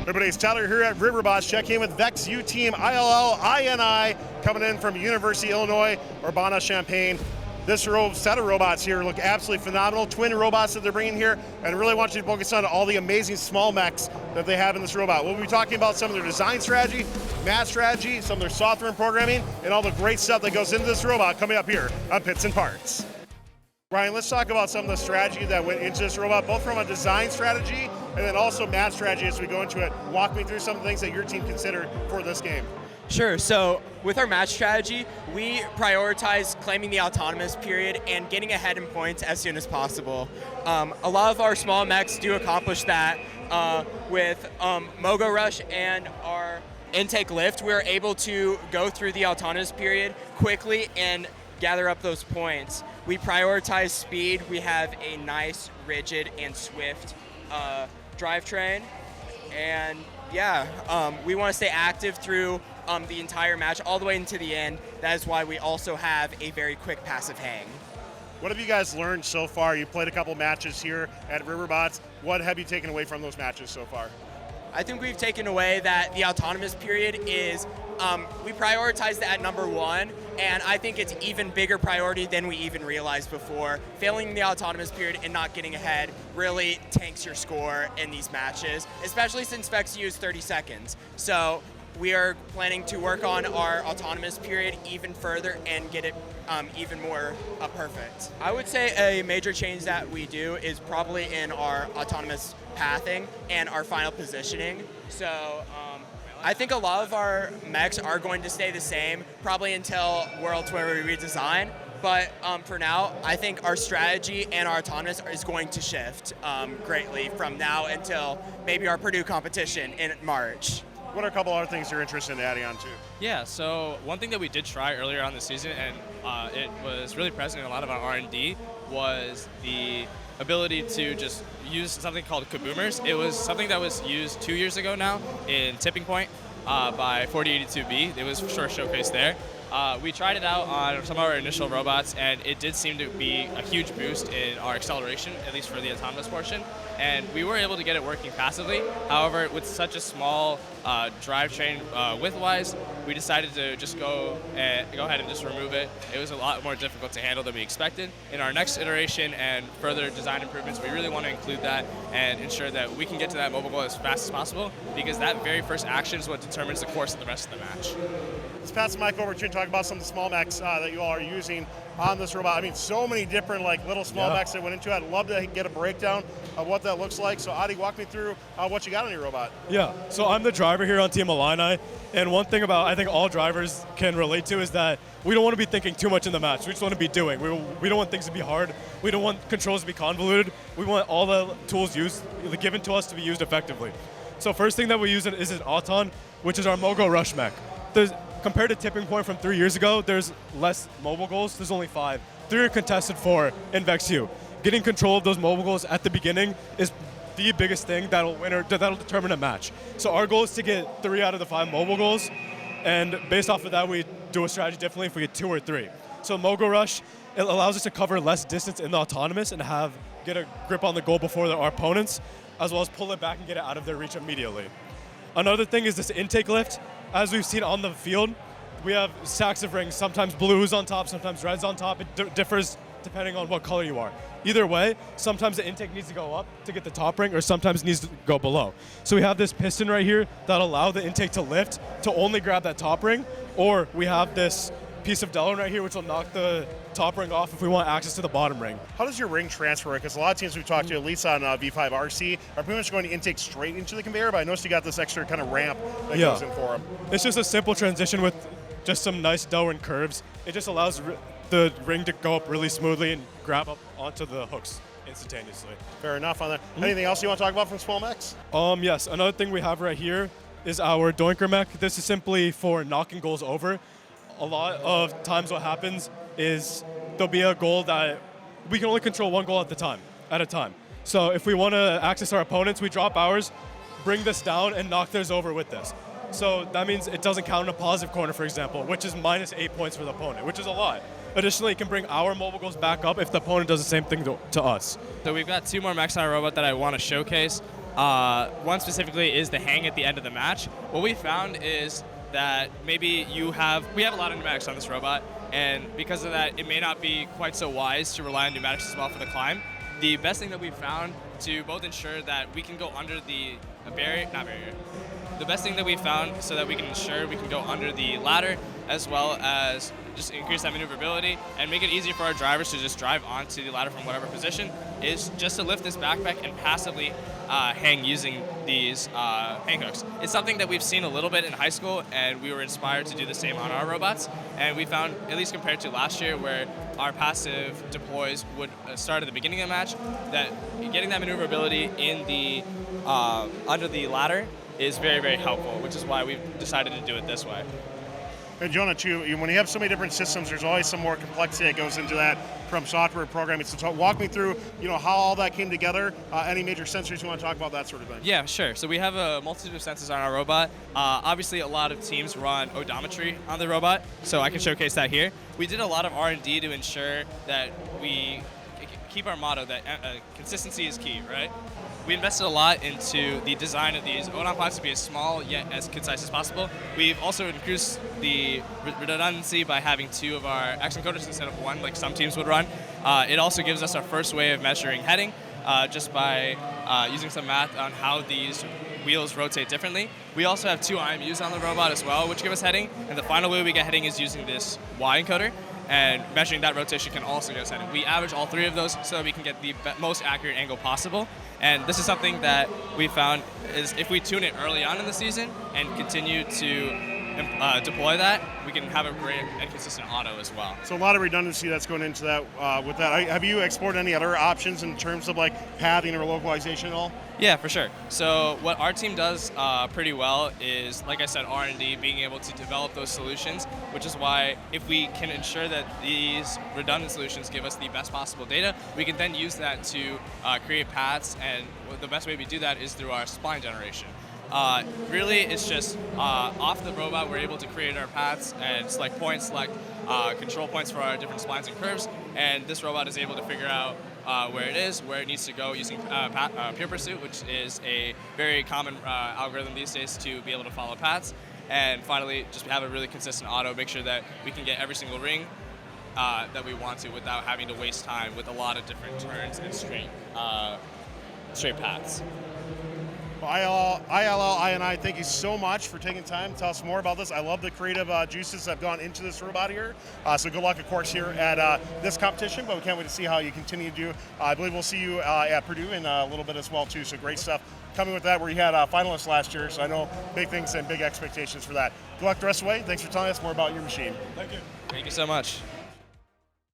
Everybody, it's Tyler here at Robotics. Check in with VEX U team ILLini coming in from University of Illinois, Urbana-Champaign. This set of robots here look absolutely phenomenal. Twin robots that they're bringing here, and really want you to focus on all the amazing small mechs that they have in this robot. We'll be talking about some of their design strategy, math strategy, some of their software and programming, and all the great stuff that goes into this robot coming up here on Pits and Parts. Ryan, let's talk about some of the strategy that went into this robot, both from a design strategy and then also math strategy as we go into it. Walk me through some of the things that your team considered for this game. Sure, so with our match strategy, we prioritize claiming the autonomous period and getting ahead in points as soon as possible. A lot of our small mechs do accomplish that with mogo rush and our intake lift. We're able to go through the autonomous period quickly and gather up those points. We prioritize speed. We have a nice, rigid, and swift drivetrain. And yeah, we want to stay active through the entire match, all the way into the end. That is why we also have a very quick passive hang. What have you guys learned so far? You played a couple matches here at Riverbots. What have you taken away from those matches so far? I think we've taken away that the autonomous period is, we prioritize that at #1, and I think it's even bigger priority than we even realized before. Failing the autonomous period and not getting ahead really tanks your score in these matches, especially since VEX U is 30 seconds. So we are planning to work on our autonomous period even further and get it even more perfect. I would say a major change that we do is probably in our autonomous pathing and our final positioning. So I think a lot of our mechs are going to stay the same, probably until Worlds where we redesign. But for now, I think our strategy and our autonomous is going to shift greatly from now until maybe our Purdue competition in March. What are a couple other things you're interested in adding on to? Yeah, so one thing that we did try earlier on the season, and it was really present in a lot of our R&D, was the ability to just use something called kaboomers. It was something that was used 2 years ago now in Tipping Point by 4082B. It was sort of showcased there. We tried it out on some of our initial robots, and it did seem to be a huge boost in our acceleration, at least for the autonomous portion. And we were able to get it working passively. However, with such a small drivetrain width-wise, we decided to just go ahead and just remove it. It was a lot more difficult to handle than we expected. In our next iteration and further design improvements, we really want to include that and ensure that we can get to that mobile goal as fast as possible, because that very first action is what determines the course of the rest of the match. Let's pass the mic over to you and talk about some of the small mechs that you all are using on this robot. I mean, so many different little small mechs that went into it. I'd love to get a breakdown of what that looks like. So Adi, walk me through what you got on your robot. Yeah, so I'm the driver here on Team ILLini, and one thing I think all drivers can relate to is that we don't want to be thinking too much in the match. We just want to be doing. We don't want things to be hard. We don't want controls to be convoluted. We want all the tools given to us to be used effectively. So first thing that we use is an Auton, which is our mogo rush mech. Compared to Tipping Point from 3 years ago, there's less mobile goals. There's only 5. 3 are contested for in VEX U. Getting control of those mobile goals at the beginning is the biggest thing that'll determine a match. So our goal is to get 3 out of the 5 mobile goals, and based off of that, we do a strategy differently if we get 2 or 3. So mogo rush, it allows us to cover less distance in the autonomous and get a grip on the goal before our opponents, as well as pull it back and get it out of their reach immediately. Another thing is this intake lift. As we've seen on the field, we have stacks of rings, sometimes blues on top, sometimes reds on top. It differs depending on what color you are. Either way, sometimes the intake needs to go up to get the top ring, or sometimes it needs to go below. So we have this piston right here that allows the intake to lift to only grab that top ring, or we have this piece of Delrin right here which will knock the top ring off if we want access to the bottom ring. How does your ring transfer? Because a lot of teams we've talked to, at least on V5 RC, are pretty much going to intake straight into the conveyor, but I noticed you got this extra kind of ramp that goes in for them. It's just a simple transition with just some nice Delrin curves. It just allows the ring to go up really smoothly and grab up onto the hooks instantaneously. Fair enough on that. Anything else you want to talk about from small mechs? Yes, another thing we have right here is our doinker mech. This is simply for knocking goals over. A lot of times what happens is there'll be a goal that we can only control one goal at a time. So if we want to access our opponents, we drop ours, bring this down, and knock theirs over with this. So that means it doesn't count in a positive corner, for example, which is minus 8 points for the opponent, which is a lot. Additionally, it can bring our mobile goals back up if the opponent does the same thing to us. So we've got 2 more mechs on our robot that I want to showcase. One specifically is the hang at the end of the match. What we found is that maybe we have a lot of pneumatics on this robot, and because of that, it may not be quite so wise to rely on pneumatics as well for the climb. The best thing that we found to both ensure that we can go under the the best thing that we found so that we can ensure we can go under the ladder, as well as just increase that maneuverability and make it easier for our drivers to just drive onto the ladder from whatever position, is just to lift this backpack and passively hang using these hang hooks. It's something that we've seen a little bit in high school, and we were inspired to do the same on our robots. And we found, at least compared to last year, where our passive deploys would start at the beginning of the match, that getting that maneuverability in the under the ladder is very, very helpful, which is why we've decided to do it this way. And Jonah, too, when you have so many different systems, there's always some more complexity that goes into that from software programming. So walk me through, how all that came together. Any major sensors you want to talk about, that sort of thing? Yeah, sure. So we have a multitude of sensors on our robot. Obviously, a lot of teams run odometry on the robot, so I can showcase that here. We did a lot of R&D to ensure that we keep our motto that consistency is key, right? We invested a lot into the design of these odon pods to be as small yet as concise as possible. We've also increased the redundancy by having 2 of our action coders instead of 1, like some teams would run. It also gives us our first way of measuring heading, just by using some math on how these wheels rotate differently. We also have 2 IMUs on the robot as well, which give us heading. And the final way we get heading is using this Y encoder. And measuring that rotation can also give us heading. We average all 3 of those so that we can get the most accurate angle possible. And this is something that we found is if we tune it early on in the season and continue to deploy that, we can have a great and consistent auto as well. So a lot of redundancy that's going into that with that. Have you explored any other options in terms of like pathing or localization at all? Yeah, for sure. So what our team does pretty well is, like I said, R&D, being able to develop those solutions, which is why if we can ensure that these redundant solutions give us the best possible data, we can then use that to create paths, and the best way we do that is through our spline generation. Really, it's just off the robot, we're able to create our paths and select points, select control points for our different splines and curves, and this robot is able to figure out where it is, where it needs to go using pure pursuit, which is a very common algorithm these days to be able to follow paths. And finally, just have a really consistent auto, make sure that we can get every single ring that we want to without having to waste time with a lot of different turns and straight paths. Well, ILLini, thank you so much for taking time to tell us more about this. I love the creative juices that have gone into this robot here. So good luck, of course, here at this competition, but we can't wait to see how you continue to do. I believe we'll see you at Purdue in a little bit as well, too. So great stuff coming with that, where you had finalists last year. So I know big things and big expectations for that. Good luck the rest of the way. Thanks for telling us more about your machine. Thank you. Thank you so much.